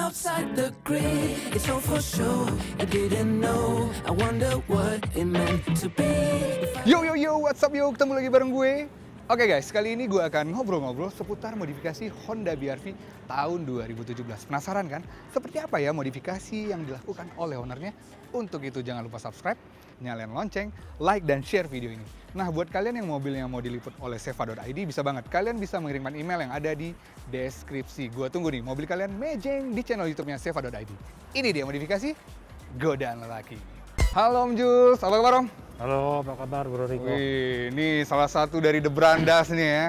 outside the grid. It's all for sure. You didn't know. I wonder what it meant to be. Yo, what's up yo? Ketemu lagi bareng gue. Oke guys, kali ini gue akan ngobrol-ngobrol seputar modifikasi Honda BR-V tahun 2017. Penasaran kan? Seperti apa ya modifikasi yang dilakukan oleh ownernya? Untuk itu jangan lupa subscribe, nyalain lonceng, like dan share video ini. Nah, buat kalian yang mobilnya mau diliput oleh seva.id, bisa banget. Kalian bisa mengirimkan email yang ada di deskripsi. Gue tunggu nih, mobil kalian mejeng di channel YouTube-nya seva.id. Ini dia modifikasi Godaan Lelaki. Halo Om Jules, apa kabar Om? Halo, apa kabar Bro Riko? Wih, ini salah satu dari The Brandas nih ya.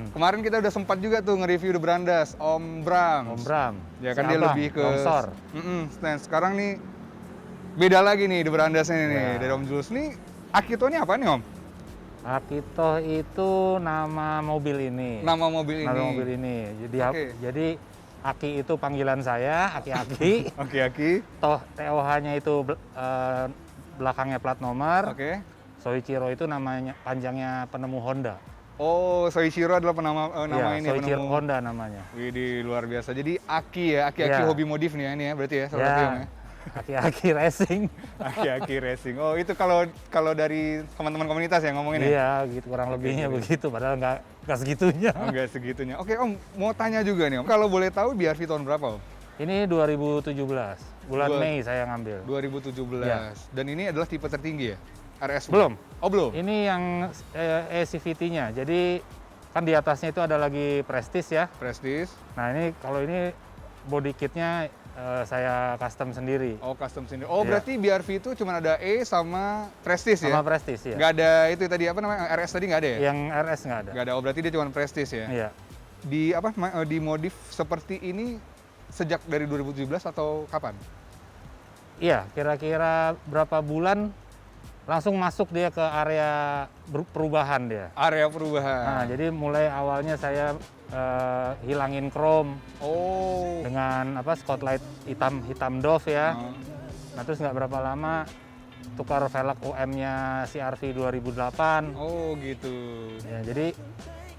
Kemarin kita udah sempat juga tuh nge-review The Brandas, Om Bram. Om Bram. Ya kan Si dia Abang, lebih ke longsor. stand. Sekarang nih beda lagi nih The Brandasnya nih Ya. dari Om Jules nih. Akito ini apa nih Om? Akito itu nama mobil ini. Nama mobil ini. Nama mobil ini. Oke. Jadi Aki itu panggilan saya, Aki-Aki. Oke, Aki. TOH-nya itu belakangnya plat nomor. Oke. Soichiro itu namanya panjangnya penemu Honda. Oh, Soichiro adalah nama Iya, ini Soichiro penemu. Honda namanya. Wih, di luar biasa. Jadi Aki ya, Aki-Aki Iya. hobi modif nih ya ini ya berarti ya salah satu Ya, ya. Aki-Aki Racing. Aki-Aki Racing. Oh, itu kalau dari teman-teman komunitas ya ngomongin ya? Iya, gitu kurang lebihnya begitu. Padahal nggak segitunya. Oh, enggak segitunya. Oke Om, mau tanya juga nih Om. Kalau boleh tahu BR-V tahun berapa Om? Ini 2017, bulan Dua- Mei saya ngambil. 2017. Ya. Dan ini adalah tipe tertinggi ya? RS? Belum. Oh belum? Ini yang CVT-nya. Jadi kan di atasnya itu ada lagi Prestige ya. Prestige. Nah ini kalau ini body kitnya saya custom sendiri. Oh custom sendiri. Oh Iya. berarti BR-V itu cuma ada E sama Prestige ya? Sama Prestige ya. Nggak ada itu tadi apa namanya? RS tadi nggak ada ya? Yang RS nggak ada. Nggak ada. Oh berarti dia cuma Prestige ya? Iya. Di apa? Di modif seperti ini sejak dari 2017 atau kapan? Iya, kira-kira berapa bulan langsung masuk dia ke area perubahan dia. Area Nah, perubahan. jadi mulai awalnya saya hilangin chrome Oh. dengan apa spotlight hitam Dove ya. Oh. Nah, terus nggak berapa lama tukar velg UM-nya CR-V 2008. Oh gitu. Ya, jadi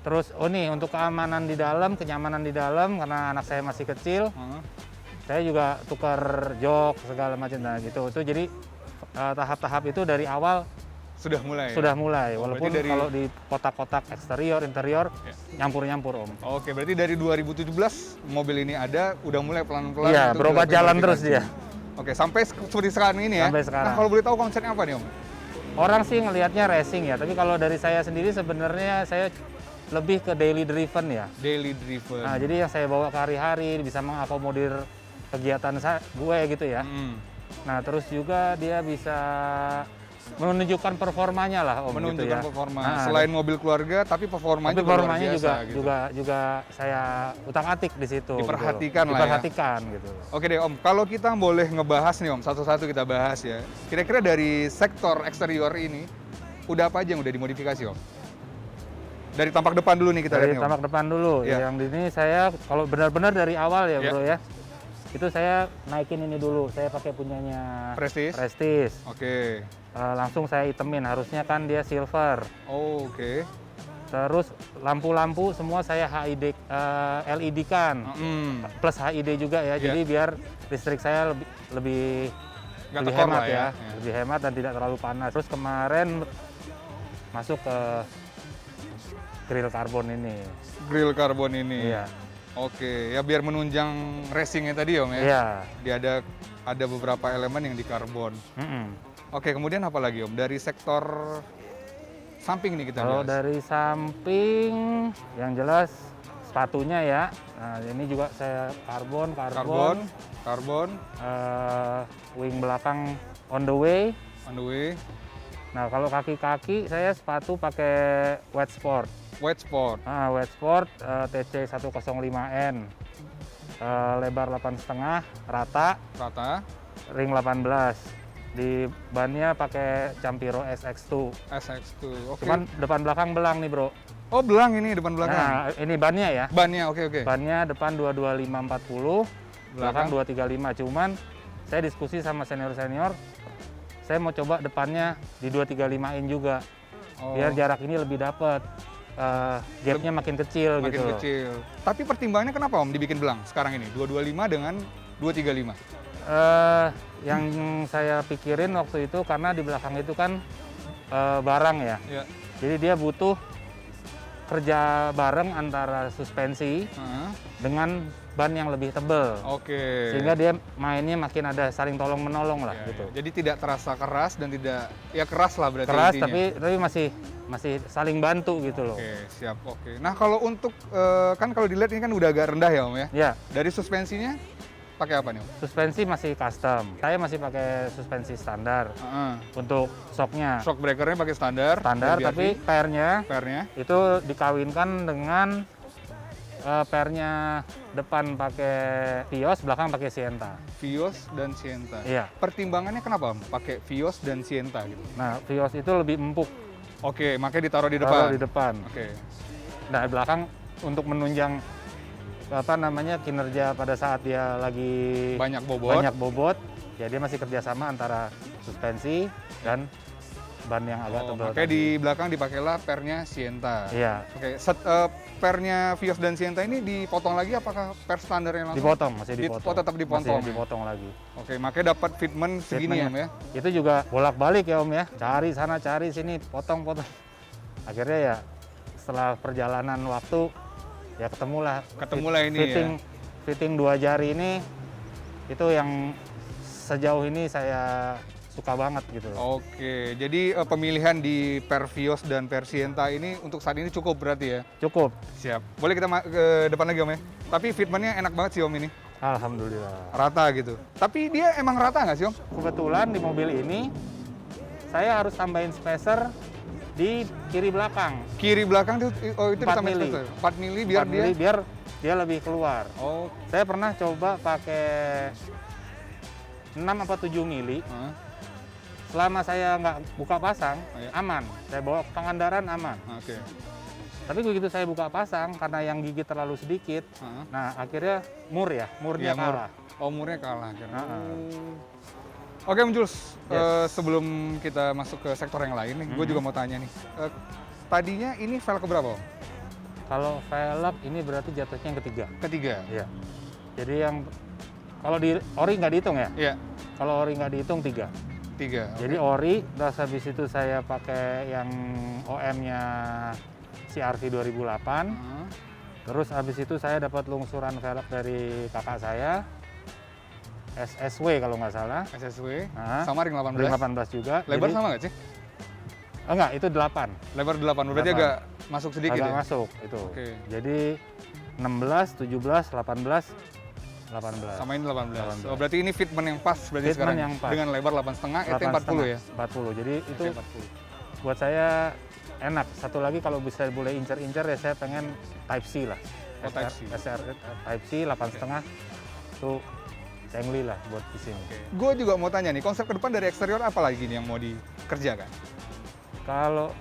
terus nih untuk keamanan di dalam, kenyamanan di dalam karena anak saya masih kecil, Hah? saya juga tukar jok segala macam. Nah, gitu. Itu jadi tahap-tahap itu dari awal Sudah mulai. ya? sudah mulai. Oh, Walaupun berarti dari- kalau di kotak-kotak eksterior, interior Ya. nyampur-nyampur Om. Oke, berarti dari 2017 mobil ini ada, udah mulai pelan-pelan. Iya, untuk berobat dilakukan jalan terus modifikasi. dia. Oke, sampai seperti sekarang ini ya. Sampai sekarang. Nah, kalau boleh tahu konsepnya apa nih Om? Orang sih ngelihatnya racing ya, tapi kalau dari saya sendiri sebenarnya saya lebih ke daily driven ya. Daily driven. Nah, jadi yang saya bawa ke hari-hari bisa mengakomodir kegiatan gue gitu ya. Mm. Nah, terus juga dia bisa menunjukkan performanya lah Om gitu Menunjukkan ya. performa. Nah, Selain mobil keluarga, tapi performanya tapi juga luar performanya biasa gitu. juga saya utak-atik di situ. Diperhatikan gitu. lah ya. Diperhatikan gitu. Oke deh Om, kalau kita boleh ngebahas nih Om, satu-satu kita bahas ya. Kira-kira dari sektor eksterior ini, udah apa aja yang udah dimodifikasi Om? Dari tampak depan dulu nih kita Dari lihat nih Om. tampak depan dulu. Iya. Yang ini saya kalau benar-benar dari awal ya, Iya. Bro ya. Itu saya naikin ini dulu. Saya pakai punyanya Prestige? Prestige. Oke. Langsung saya itemin, harusnya kan dia silver. Oh, oke. Terus lampu-lampu semua saya LED kan. Mm. Plus HID juga ya. Iya. Jadi biar listrik saya lebih Nggak lebih tekor hemat lah ya. ya. Lebih hemat dan tidak terlalu panas. Terus kemarin masuk ke grill karbon ini. Grill karbon ini. Iya. Oke, ya biar menunjang racingnya tadi Om ya. Iya. Dia ada beberapa elemen yang di karbon. Mm-mm. Oke, kemudian apa lagi Om? Dari sektor samping nih kita Kalau bahas. dari samping yang jelas sepatunya ya. Nah, ini juga saya karbon. Karbon, Wing belakang on the way. on the way, Nah, kalau kaki-kaki saya sepatu pakai wet sport. white spot, Wet sport TC 105N. Lebar 8,5, rata, rata, ring 18. Di bannya pakai Campiro SX2. SX2. Oke. Cuman depan belakang belang nih, Bro. Oh, belang ini depan belakang. Nah, ini bannya ya. Bannya oke. Bannya depan 22540, belakang Belakang? 235. Cuman saya diskusi sama senior-senior, saya mau coba depannya di 235-in juga. Oh, Biar jarak ini lebih dapet. Gapnya makin kecil makin gitu loh. kecil. Tapi pertimbangannya kenapa Om dibikin belang sekarang ini? 225 dengan 235. Yang saya pikirin waktu itu karena di belakang itu kan barang ya. Ya. Jadi dia butuh kerja bareng antara suspensi dengan ban yang lebih tebal. Oke. Sehingga dia mainnya makin ada saling tolong menolong lah Ya, gitu. ya. Jadi tidak terasa keras dan tidak ya keras lah berarti Keras intinya. tapi masih saling bantu gitu loh. Oke, siap. Oke. Nah, kalau untuk kan kalau dilihat ini kan udah agak rendah ya, Om ya. Ya, Dari suspensinya pakai apa nih, Om? suspensi masih custom. Saya masih pakai suspensi standar. Heeh. Untuk shocknya Shock breakernya pakai standar. standar, dari tapi BRV. pernya pernya itu dikawinkan dengan pernya depan pakai Vios, belakang pakai Sienta. Vios dan Sienta. Iya. Pertimbangannya kenapa, Om? Pakai Vios dan Sienta gitu. Nah, Vios itu lebih empuk, Oke, makanya ditaruh di taruh depan. di depan. Oke. Nah, belakang untuk menunjang kinerja pada saat dia lagi Banyak bobot. banyak bobot, ya dia masih kerjasama antara suspensi dan ban yang agak tebal. Makanya tadi. di belakang dipakailah pernya Sienta. Iya, Oke, pernya Vios dan Sienta ini dipotong lagi apakah per standarnya langsung? dipotong, masih dipotong. Tetap dipotong. Masih dipotong lagi. Oke, makanya dapat fitment segini ya, Om ya. Itu juga bolak-balik ya Om ya, cari sana cari sini, potong-potong. Akhirnya ya setelah perjalanan waktu ya ketemulah Ketemulah ini fitting 2 jari ini, itu yang sejauh ini saya suka banget gitu loh. Oke, jadi pemilihan di per Vios dan per Sienta ini untuk saat ini cukup berarti ya? Cukup, Siap. Boleh kita ke depan lagi, Om ya? Tapi fitmentnya enak banget sih, Om, ini. alhamdulillah. Rata gitu. Tapi dia emang rata nggak sih, Om? Kebetulan di mobil ini saya harus tambahin spacer di kiri belakang. Kiri belakang itu 4 ditambahin mili. spacer. 4 mili biar 4 dia... mili biar dia lebih keluar. Oh, Saya pernah coba pakai 6 apa 7 mili. heeh. Selama saya nggak buka pasang, Iya. aman. Saya bawa ke Pangandaran aman. Oke. Tapi begitu saya buka pasang, karena yang gigi terlalu sedikit, Heeh. nah akhirnya murnya Iya, mur. kalah. Umurnya kalah kan. Heeh. Oke, Om Jules, Yes. sebelum kita masuk ke sektor yang lain nih, gue juga mau tanya nih. Tadinya ini velg keberapa, Om? Kalau velg ini berarti jatuhnya yang ketiga. Ketiga. Iya. Jadi yang kalau di ori nggak dihitung ya? Iya, Kalau ori nggak dihitung 3. 3. Jadi ori, terus habis itu saya pakai yang OM-nya CRV 2008. Heeh. Terus habis itu saya dapat lungsuran velg dari kakak saya, SSW kalau nggak salah. SSW. Nah, Sama ring 18. ring 18 juga. Lebar Jadi- sama nggak sih? Enggak, itu 8. Lebar 8. Berarti 8. agak masuk sedikit Agak ya? masuk itu. Oke. Jadi 16, 17, 18, 18. Sama ini 18. 18. Oh, berarti ini fitment yang pas berarti Fitment sekarang. yang pas. Dengan lebar 8,5, ET 40 ya? 40. Jadi itu ET 40. buat saya enak. Satu lagi kalau bisa boleh incer-incer ya saya pengen Type C lah. Oh, Type C. SR Type C 8,5 itu cengli lah buat di sini. Gue juga mau tanya nih, konsep ke depan dari eksterior apa lagi nih yang mau dikerjakan? Kalau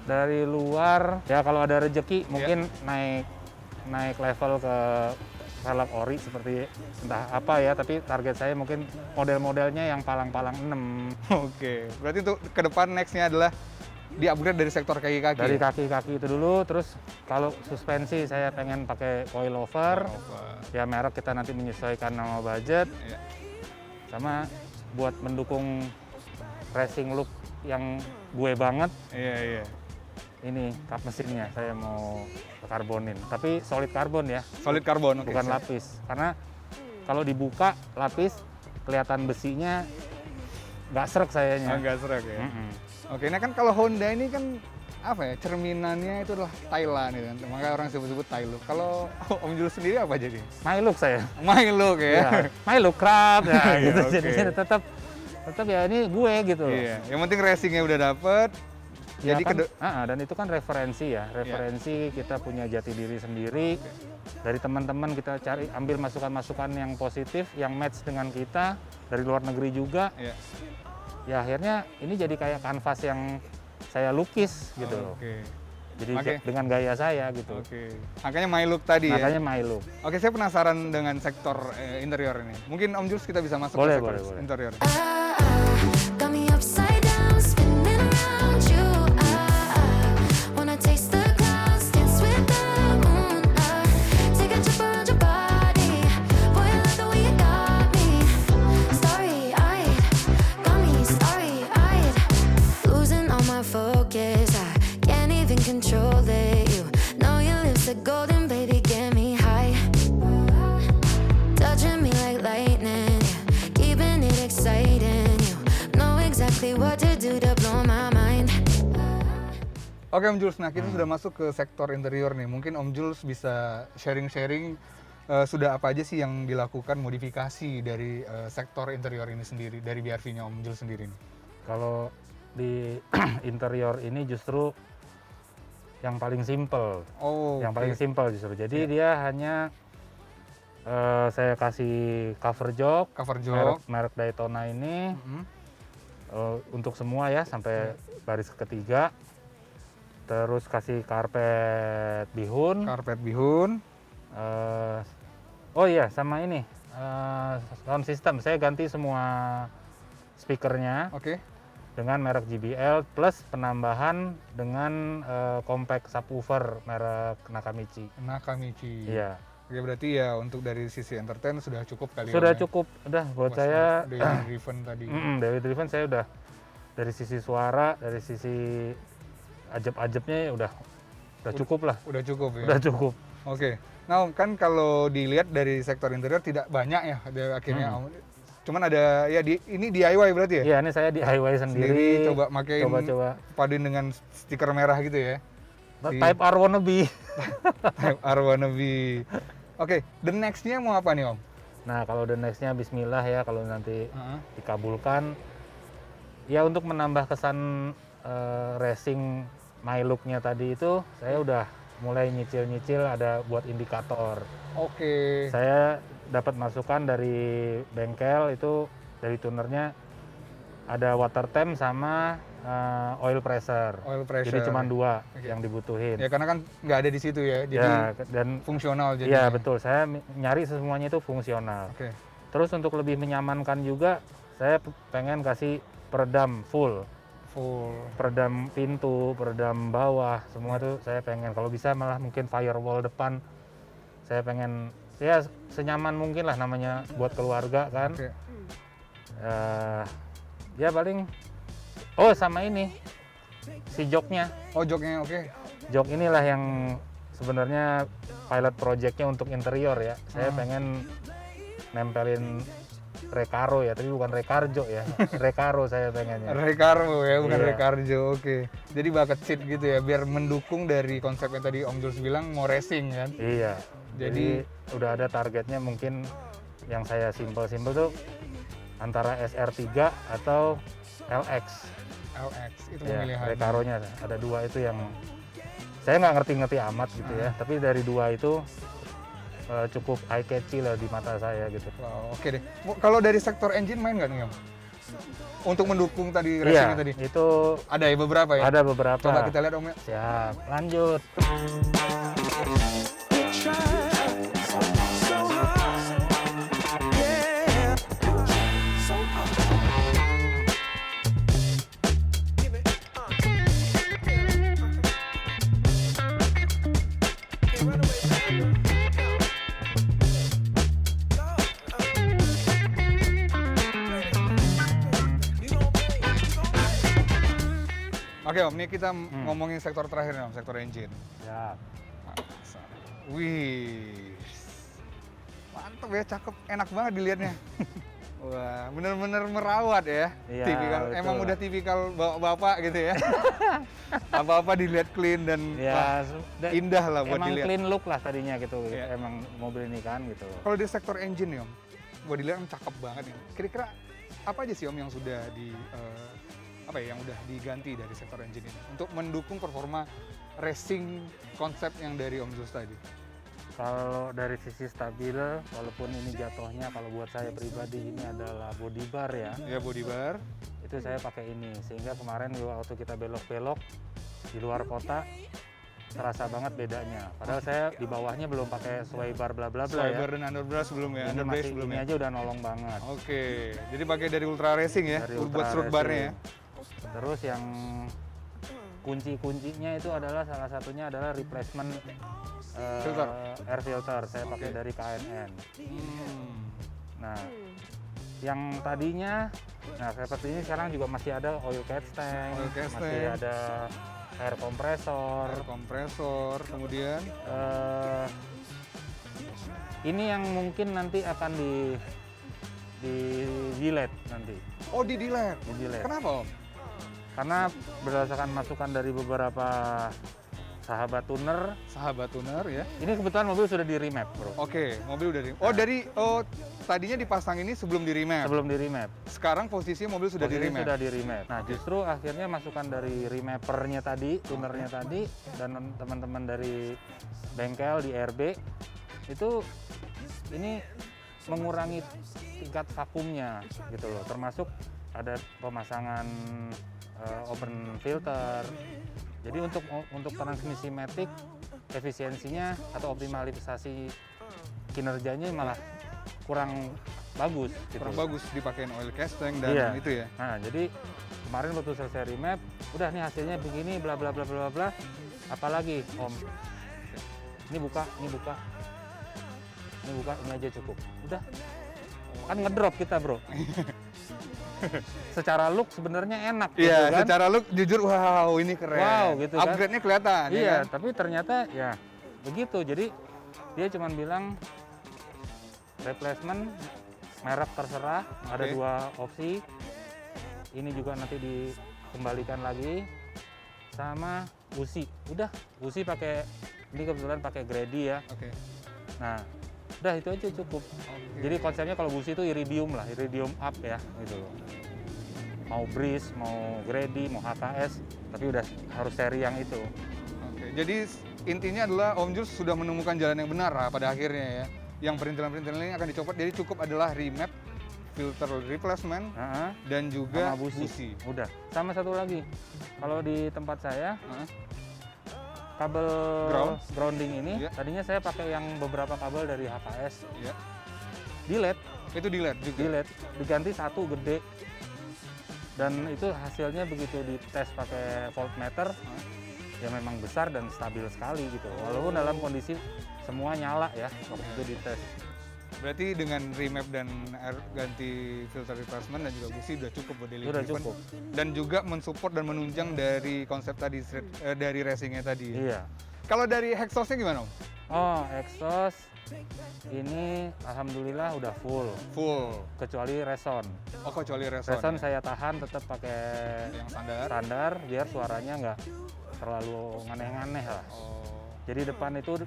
dari luar ya kalau ada Iya. rezeki mungkin naik level ke velg ori seperti entah apa ya, tapi target saya mungkin model-modelnya yang palang-palang 6. Oke, berarti untuk ke depan next-nya adalah di-upgrade dari sektor kaki-kaki. Dari ya? kaki-kaki itu dulu, terus kalau suspensi saya pengen pakai coilover. Ya merek kita nanti menyesuaikan nama budget, Iya. sama buat mendukung racing look yang gue banget, Iya, iya. ini kap mesinnya saya mau karbonin, tapi solid karbon ya, Solid karbon, oke. bukan siap. lapis. Karena kalau dibuka lapis kelihatan besinya nggak srek sayanya. Agak serak ya. Mm-mm. Oke, nah kan kalau Honda ini kan apa ya, cerminannya itu adalah Thailand gitu kan. Makanya orang sebut-sebut Thai look. Kalau Om Jules sendiri apa jadi? My look saya. My look ya. Ya, my look crap ya Iya, gitu. oke. Jadi tetap ya ini gue gitu loh. Iya, yang penting racingnya udah dapet. Ya Jadi kan, kede- dan itu kan referensi ya, referensi kita punya jati diri sendiri. Dari teman-teman kita cari ambil masukan-masukan yang positif, yang match dengan kita, dari luar negeri juga. Iya. Ya akhirnya ini jadi kayak kanvas yang saya lukis gitu loh. Oke. Jadi Oke. dengan gaya saya gitu. Oke. Makanya my look tadi ya. Makanya my look. Oke, saya penasaran dengan sektor interior ini. Mungkin Om Jules kita bisa masuk Boleh, ke sektor boleh. interior. Got me upside down, spinning around you. Wanna taste the clouds, dance with the moon. Take a trip around your body. Boy, I love the way you got Oke Om Jules, nah kita sudah masuk ke sektor interior nih. Mungkin Om Jules bisa sharing-sharing sudah apa aja sih yang dilakukan modifikasi dari sektor interior ini sendiri, dari BRV-nya Om Jules sendiri nih? Kalau di interior ini justru yang paling simple. Oh, Yang paling oke. simple justru. Jadi dia hanya saya kasih cover jok, Cover jok. merek Daytona ini Mhm. untuk semua ya sampai baris ketiga. Terus kasih karpet bihun. Karpet bihun. Oh iya, sama ini sound system. Saya ganti semua speakernya Oke. dengan merek JBL plus penambahan dengan compact subwoofer merek Nakamichi. Nakamichi. Iya, Oke, berarti ya untuk dari sisi entertain sudah cukup kali sudah Om, ya? cukup. Udah buat Pas saya Daily Driven tadi. Daily Driven saya udah dari sisi suara, dari sisi ajeb-ajebnya ya udah cukup lah. Udah cukup ya? Udah cukup. Oke. Nah Om, kan kalau dilihat dari sektor interior tidak banyak ya ada akhirnya Om. Cuman ada ya ini DIY berarti ya? Iya, ini saya DIY sendiri. Coba makein Coba-coba. paduin dengan stiker merah gitu ya. Type R wannabe. Type R wannabe. Oke, the next-nya mau apa nih Om? Nah, kalau the next-nya bismillah ya kalau nanti Heeh. dikabulkan. Ya untuk menambah kesan racing my look-nya tadi itu saya udah mulai nyicil-nyicil ada buat indikator. Oke. Saya dapat masukan dari bengkel itu dari tunernya ada water temp sama oil pressure. Oil pressure. Jadi cuma 2 Oke. yang dibutuhin. Ya karena kan nggak ada di situ ya, jadi Ya, dan fungsional jadi. iya betul. Saya nyari semuanya itu fungsional. Oke. Terus untuk lebih menyamankan juga saya pengen kasih peredam full. Peredam pintu, peredam bawah, semua tuh saya pengen. Kalau bisa malah mungkin firewall depan. Saya pengen ya senyaman mungkin lah namanya buat keluarga kan. Oke. Ya paling oh sama ini si joknya. Oh joknya oke. Jok inilah yang sebenarnya pilot projectnya untuk interior ya. Saya pengen nempelin Recaro ya, tapi bukan Recarjo ya. Recaro saya pengennya. Recaro ya, bukan Iya. Recarjo. Oke. Jadi bucket seat gitu ya, biar mendukung dari konsep yang tadi Om Jules bilang mau racing kan. Iya. Jadi- Jadi udah ada targetnya mungkin yang saya simpel-simpel tuh antara SR3 atau LX. LX itu Ya, pemilihan. Recaronya ada 2 itu yang saya nggak ngerti-ngerti amat gitu ya. Tapi dari 2 itu cukup eye catchy lah di mata saya gitu. Wow, oke deh. Kalau dari sektor engine main nggak nih Om? Untuk mendukung tadi Iya, racingnya tadi. itu Ada ya beberapa ya? ada beberapa. Coba kita lihat Om ya. Siap, lanjut. Oke Om, ini kita ngomongin sektor terakhir nih Om, sektor engine. Siap. Wih, mantep ya, cakep, enak banget dilihatnya. Wah, bener-bener merawat ya. Iya, Tipikal, betul emang lah. udah tipikal bapak gitu ya. Apa-apa dilihat clean dan wah, Ya, indah lah buat emang dilihat. clean look lah tadinya gitu. Iya. Emang mobil ini kan gitu. Kalau di sektor engine nih Om, buat dilihat cakep banget nih. Kira-kira apa aja sih Om yang sudah yang udah diganti dari sektor engine ini untuk mendukung performa racing konsep yang dari Om Jules tadi? Kalau dari sisi stabil, walaupun ini jatuhnya kalau buat saya pribadi ini adalah body bar ya, Ya body bar. itu saya pakai ini sehingga kemarin waktu kita belok-belok di luar kota terasa banget bedanya. Padahal saya di bawahnya belum pakai sway bar bla bla bla ya. Swiper dan underbrush belum ya, Ini underbrush masih belum ini ya. aja udah nolong banget. Oke, jadi pakai dari Ultra Racing ya, Dari buat Ultra strut barnya ya. Racing. Terus yang kunci-kuncinya itu adalah salah satunya adalah replacement Filter. air filter. Saya pakai Oke. dari KNN. Hmm. Nah, yang tadinya, nah seperti ini sekarang juga masih ada oil catch tank, Oil catch masih tank. ada air kompresor. Air kompresor, kemudian Eh, ini yang mungkin nanti akan di delete nanti. oh di delete. Di delete. Kenapa Om? Karena berdasarkan masukan dari beberapa sahabat tuner, ya. ini kebetulan mobil sudah di remap, bro. Oke, mobil udah tadinya dipasang ini sebelum di remap. Sebelum di remap. Sekarang posisinya mobil sudah di Posisi remap. sudah di remap. Nah, justru akhirnya masukan dari remappernya tadi, tunernya tadi, dan teman-teman dari bengkel di RB itu ini mengurangi tingkat vakumnya gitu loh. Termasuk ada pemasangan open filter. Jadi untuk transmisi matic efisiensinya atau optimalisasi kinerjanya malah kurang bagus gitu. Kurang bagus dipakein oil casting dan Iya. itu ya. Nah, jadi kemarin waktu selesai remap, udah nih hasilnya begini bla bla bla bla bla. Apalagi Om? Ini buka, ini aja cukup. Udah. Kan ngedrop kita, bro. Secara look sebenarnya enak gitu Iya, kan. secara look jujur wow ini keren. Wow, gitu kan. Upgrade-nya kelihatan ya Iya, kan? tapi ternyata ya begitu. Jadi dia cuma bilang replacement merek terserah, ada Oke. 2 opsi. Ini juga nanti dikembalikan lagi sama busi. Udah, busi pakai ini kebetulan pakai Grady ya. Oke. Nah, udah itu aja cukup. Jadi konsepnya kalau busi itu iridium lah, iridium up ya gitu loh. Mau Breeze, mau Grady, mau HKS, tapi udah harus seri yang itu. Oke. Jadi intinya adalah Om Jules sudah menemukan jalan yang benar lah pada akhirnya ya. Yang perintilan-perintilan ini akan dicopot, jadi cukup adalah remap, filter replacement, Heeh. dan juga Sama busi. busi. Udah. Sama satu lagi, kalau di tempat saya Heeh. kabel grounding ini Iya. tadinya saya pakai yang beberapa kabel dari HKS, Ya. di LED, Itu di LED juga. diganti satu gede. Dan itu hasilnya begitu dites pakai voltmeter, ya memang besar dan stabil sekali gitu. Walaupun dalam kondisi semua nyala ya waktu itu dites. Berarti dengan remap dan ganti filter replacement dan juga busi udah cukup buat daily Udah driven. cukup. Dan juga mensupport dan menunjang dari konsep tadi dari racingnya tadi. Iya. Kalau dari exhaustnya gimana Om? Oh, exhaust ini alhamdulillah udah full, Full. kecuali reson. Oh kecuali reson. Reson saya tahan tetap pakai yang standar. standar biar suaranya nggak terlalu aneh-aneh lah. Oh. Jadi depan itu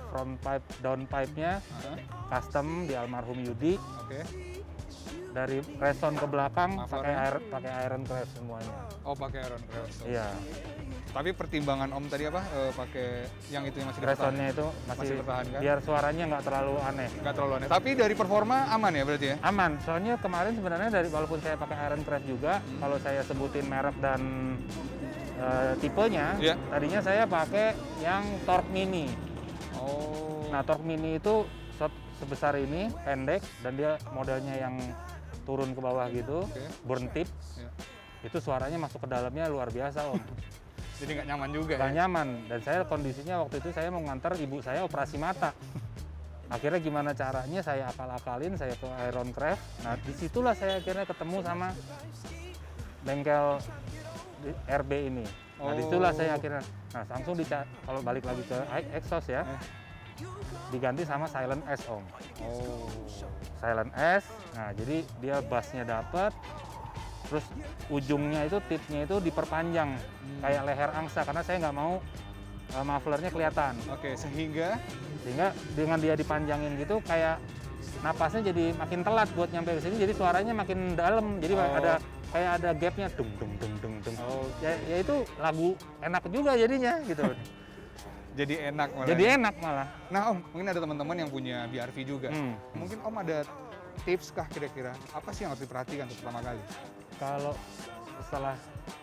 front pipe, down pipe-nya Heeh. custom di almarhum Yudi. Oke. Dari reson ke belakang Mufflernya? pakai iron craft semuanya. Oh pakai iron cross. Iya. Tapi pertimbangan Om tadi apa? Pakai yang itu yang masih Resonnya itu Masih masih pertahankan? biar suaranya nggak terlalu aneh. Nggak terlalu aneh. Tapi dari performa aman ya berarti ya? Aman, soalnya kemarin sebenarnya dari walaupun saya pakai iron craft juga, kalau saya sebutin merek dan tipenya, Iya. tadinya saya pakai yang Torque Mini. Oh. Nah, Torque Mini itu sebesar ini, pendek, dan dia modelnya yang turun ke bawah gitu, Oke. burn tip. Ya. Itu suaranya masuk ke dalamnya luar biasa, Om. Jadi nggak nyaman juga Nggak ya? nyaman. Dan saya kondisinya waktu itu saya mau nganter ibu saya operasi mata. Akhirnya gimana caranya saya akal-akalin, saya ke Iron Craft. Nah, disitulah saya akhirnya ketemu sama bengkel RB ini. Nah, disitulah saya akhirnya, nah langsung kalau balik lagi ke exhaust ya, diganti sama Silent S, Om. Oh. Silent S, nah jadi dia bassnya dapet, terus ujungnya itu tipnya itu diperpanjang kayak leher angsa karena saya nggak mau mufflernya kelihatan. Oke, sehingga Dengan dia dipanjangin gitu kayak napasnya jadi makin telat buat nyampe ke sini, jadi suaranya makin dalam, jadi ada gapnya dung dung dung dung dung. Oh. Ya itu lagu enak juga jadinya gitu. jadi enak malah. Jadi enak malah. Nah Om, mungkin ada teman-teman yang punya BRV juga. Mungkin Om ada tips kah kira-kira? Apa sih yang harus diperhatikan untuk pertama kali? Kalau setelah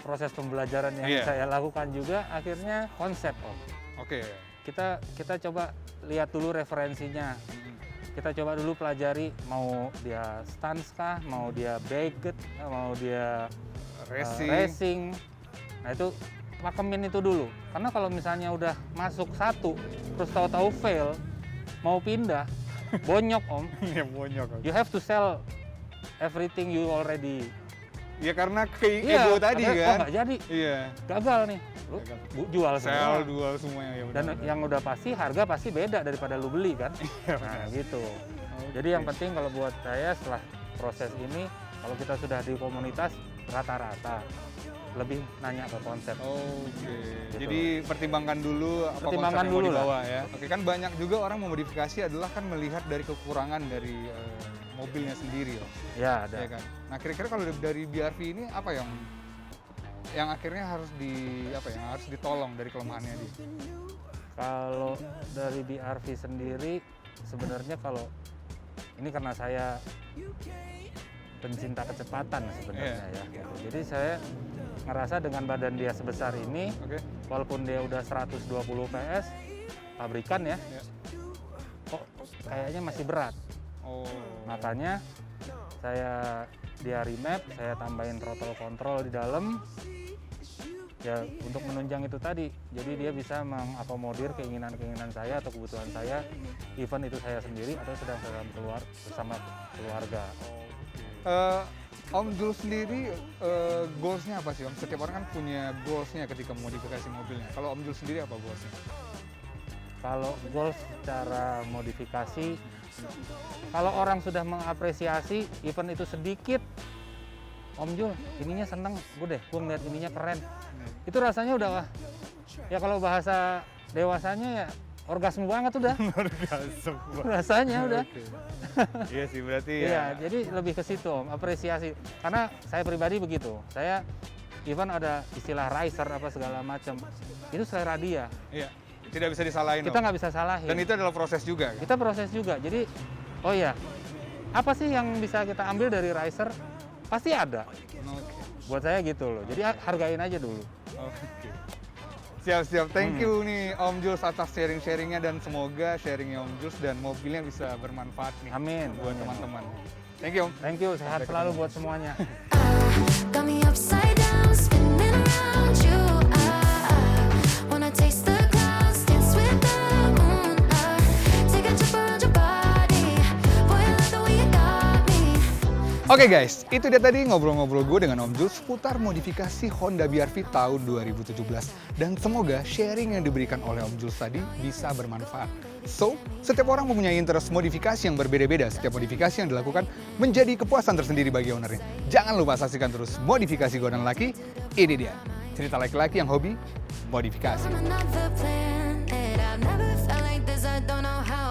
proses pembelajaran yang Iya. saya lakukan juga, akhirnya konsep, Om. Oke. Kita coba lihat dulu referensinya. Kita coba dulu pelajari, mau dia stance kah, mau dia baked, mau dia racing. Nah itu pakemin itu dulu. Karena kalau misalnya udah masuk satu, terus tahu-tahu fail, mau pindah, bonyok, Om. Iya bonyok. You have to sell everything you already. Ya karena ego tadi katanya, kan. Oh nggak jadi, Iya. gagal nih. Lu Gagal. jual semua. Jual semuanya ya Dan yang udah pasti harga pasti beda daripada lu beli kan. Nah gitu. Jadi yang penting kalau buat saya setelah proses ini, kalau kita sudah di komunitas rata-rata, lebih nanya ke konsep. Oke. Gitu. Jadi pertimbangkan dulu apa Pertimbangkan konsep yang mau dulu lah. dibawa ya. Oke, kan banyak juga orang memodifikasi adalah kan melihat dari kekurangan dari mobilnya sendiri loh. Ya, ada. Ya kan. Nah, kira-kira kalau dari BRV ini apa yang akhirnya harus harus ditolong dari kelemahannya dia? Kalau dari BRV sendiri sebenarnya kalau ini karena saya pencinta kecepatan sebenarnya ya. Gitu. Jadi saya ngerasa dengan badan dia sebesar ini, Oke. walaupun dia udah 120 PS pabrikan ya, Ya. kok kayaknya masih berat. Oh. Makanya saya dia remap, saya tambahin throttle control di dalam ya untuk menunjang itu tadi. Jadi dia bisa mengakomodir keinginan-keinginan saya atau kebutuhan saya, even itu saya sendiri atau sedang bersama keluarga. Om Jules sendiri goalsnya apa sih Om? Setiap orang kan punya goalsnya ketika modifikasi mobilnya. Kalau Om Jules sendiri apa goalsnya? Kalau goals secara modifikasi, kalau orang sudah mengapresiasi, even itu sedikit, Om Jul, ininya seneng, gue ngeliat ininya keren. Itu rasanya udah, wah, ya kalau bahasa dewasanya ya orgasme banget udah. Orgasme. Rasanya udah. Iya sih, berarti Iya, ya. jadi lebih ke situ Om, apresiasi. Karena saya pribadi begitu, saya even ada istilah riser apa segala macam, itu selera dia. Iya. Tidak bisa disalahin. Kita Om. nggak bisa salahin. Dan itu adalah proses juga kan? Kita proses juga. Jadi, oh ya, apa sih yang bisa kita ambil dari riser? Pasti ada. Oke. Buat saya gitu loh. Jadi hargain aja dulu. Oke. Siap-siap. Thank you nih Om Jules atas sharing-sharingnya dan semoga sharingnya Om Jules dan mobilnya bisa bermanfaat nih Amin. buat Amin. teman-teman. Thank you Om. Thank you. Sehat Sampai selalu ketemu. buat semuanya. Got me upside down, spinning around you. Wanna taste the clouds, dance with the moon. Take a trip around your body. Boy, I love the way you got me. Oke guys, itu dia tadi ngobrol-ngobrol gue dengan Om Jules seputar modifikasi Honda BRV tahun 2017. Dan semoga sharing yang diberikan oleh Om Jules tadi bisa bermanfaat. So, setiap orang mempunyai interest modifikasi yang berbeda-beda. Setiap modifikasi yang dilakukan menjadi kepuasan tersendiri bagi ownernya. Jangan lupa saksikan terus modifikasi Godaan Laki. Ini dia, cerita laki-laki yang hobi modifikasi. From another planet, I've never felt like this. I don't know how